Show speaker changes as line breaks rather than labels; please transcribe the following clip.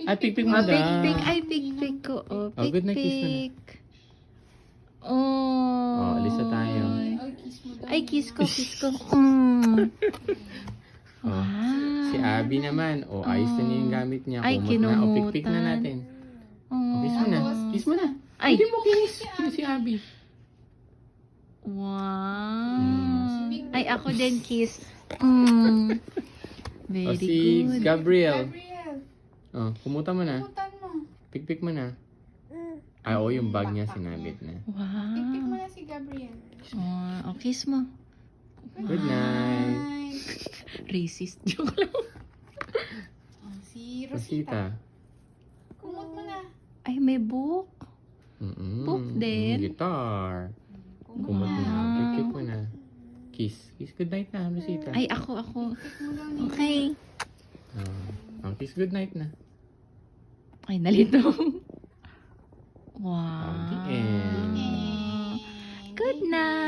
Ay, pikpik mo
Oh,
daw.
pik-pik. Ay, pik-pik ko. Oh,
Oh, good night, kiss mo na.
pik-pik. Oh.
Oh, alis na tayo.
Ay, kiss ko, kiss ko. Mm.
Oh,
Wow.
si Abby naman. Oh, ayos na niya yung gamit niya.
Ay,
Kumot na. Oh, pikpik na
kinumutan.
natin.
Oh.
Oh, kiss mo na. Kiss mo na.
Ay.
Hindi mo kiss. Si Abby.
Wow. Ay, ako din kiss. Mm. Very
O si
good.
Gabriel.
Gabriel,
Oh, kumuta mo na.
putan mo.
Pikpik mo na. Ah, oo, yung bag niya sinabit na.
Pipik mo
Wow.
na si Gabriel.
Oh, kiss mo.
Good night.
Racist joke lang.
Oh, si Rosita.
Rosita.
Kumot mo na.
Ay, may book. Book din.
Guitar. Kumot
Wow.
na. Pikpik mo na. Kiss. Kiss good night na, Rosita.
Ay, ako.
Pipik mo lang ni.
Okay.
Kiss good night na.
Ay, nalito.
Oh,
Wow.
the end.
Good night.